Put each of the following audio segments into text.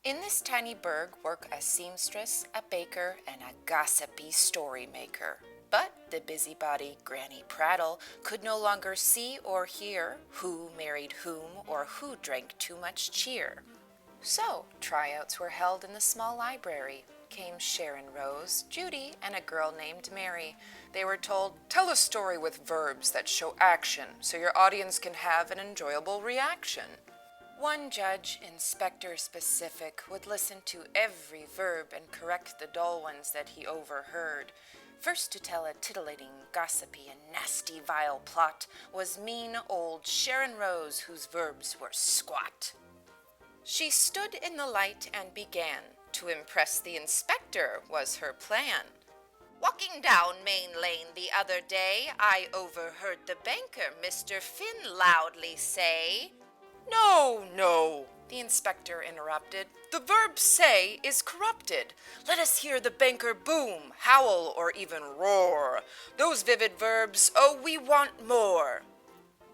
In this tiny burg work a seamstress, a baker, and a gossipy story maker. But the busybody Granny Prattle could no longer see or hear who married whom or who drank too much cheer. So tryouts were held in the small library. Came Sharon Rose, Judy, and a girl named Mary. They were told, "Tell a story with verbs that show action so your audience can have an enjoyable reaction." One judge, inspector specific, would listen to every verb and correct the dull ones that he overheard. First to tell a titillating, gossipy, and nasty vile plot was mean old Sharon Rose, whose verbs were squat. She stood in the light and began. To impress the inspector was her plan. "Walking down Main Lane the other day, I overheard the banker, Mr. Finn, loudly say—" No, the inspector interrupted. "The verb say is corrupted. Let us hear the banker boom, howl, or even roar. Those vivid verbs, oh, we want more."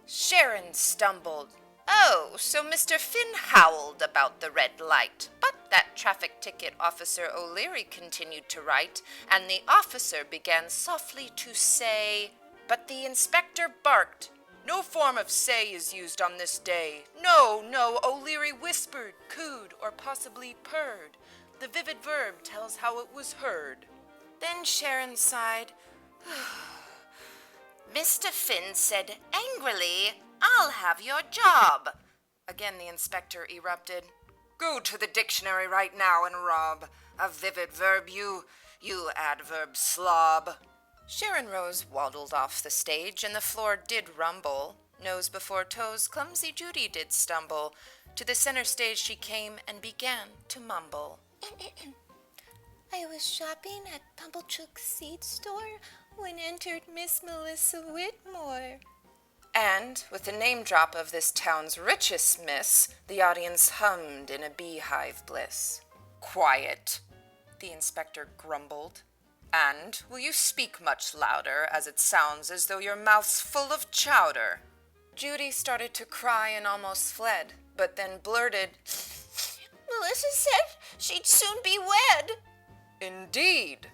Sharon stumbled. "Oh, so Mr. Finn howled about the red light. But that traffic ticket Officer O'Leary continued to write, and the officer began softly to say—" But the inspector barked. "No form of say is used on this day. No, O'Leary whispered, cooed, or possibly purred. The vivid verb tells how it was heard." Then Sharon sighed. "Mr. Finn said angrily, 'I'll have your job.'" Again the inspector erupted. "Go to the dictionary right now and rob a vivid verb, you adverb slob." Sharon Rose waddled off the stage, and the floor did rumble. Nose before toes, clumsy Judy did stumble. To the center stage she came and began to mumble. "I was shopping at Pumblechook's seed store when entered Miss Melissa Whitmore." And, with the name drop of this town's richest miss, the audience hummed in a beehive bliss. "Quiet," the inspector grumbled. "And will you speak much louder, as it sounds as though your mouth's full of chowder?" Judy started to cry and almost fled, but then blurted, "Melissa said she'd soon be wed." "Indeed!"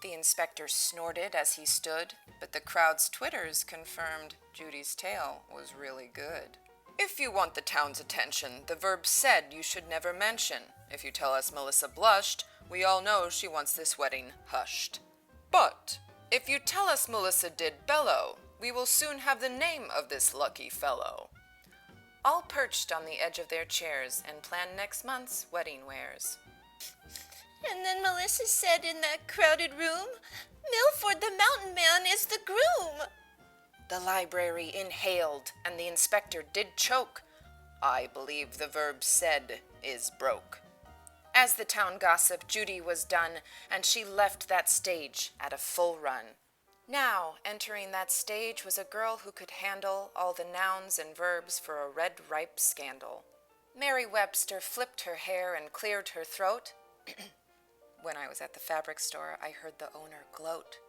The inspector snorted as he stood, but the crowd's twitters confirmed Judy's tale was really good. "If you want the town's attention, the verb said you should never mention. If you tell us Melissa blushed, we all know she wants this wedding hushed. But if you tell us Melissa did bellow, we will soon have the name of this lucky fellow." All perched on the edge of their chairs and planned next month's wedding wares. And then Melissa said in that crowded room, "Milford the mountain man is the groom." The library inhaled, and the inspector did choke. "I believe the verb said is broke." As the town gossip, Judy was done, and she left that stage at a full run. Now, entering that stage was a girl who could handle all the nouns and verbs for a red ripe scandal. Mary Webster flipped her hair and cleared her throat. When I was at the fabric store, I heard the owner gloat.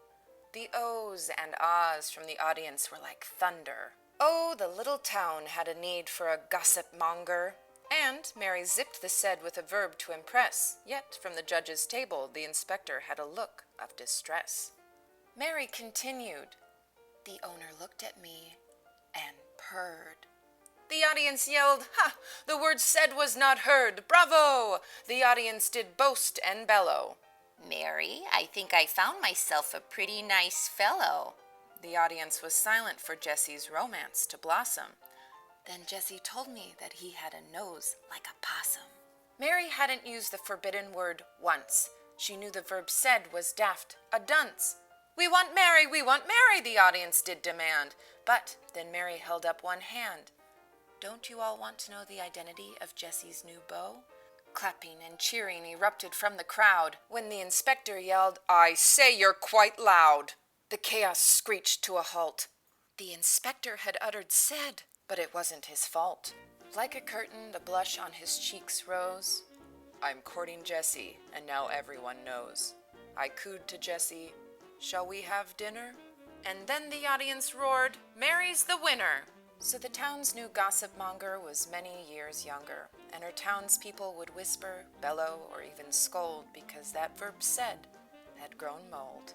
The ohs and ahs from the audience were like thunder. Oh, the little town had a need for a gossip monger. And Mary zipped the said with a verb to impress, yet from the judge's table the inspector had a look of distress. Mary continued. The owner looked at me and purred. The audience yelled, "Ha! The word said was not heard! Bravo!" The audience did boast and bellow. "Mary, I think I found myself a pretty nice fellow." The audience was silent for Jessie's romance to blossom. Then Jessie told me that he had a nose like a possum. Mary hadn't used the forbidden word once. She knew the verb said was daft, a dunce. We want Mary, the audience did demand. But then Mary held up one hand. Don't you all want to know the identity of Jessie's new beau? Clapping and cheering erupted from the crowd when the inspector yelled, "I say you're quite loud." The chaos screeched to a halt. The inspector had uttered said, but it wasn't his fault. Like a curtain, the blush on his cheeks rose. I'm courting Jessie, and now everyone knows. I cooed to Jessie, "Shall we have dinner?" And then the audience roared, "Mary's the winner!" So the town's new gossip monger was many years younger, and her townspeople would whisper, bellow, or even scold because that verb said had grown mold.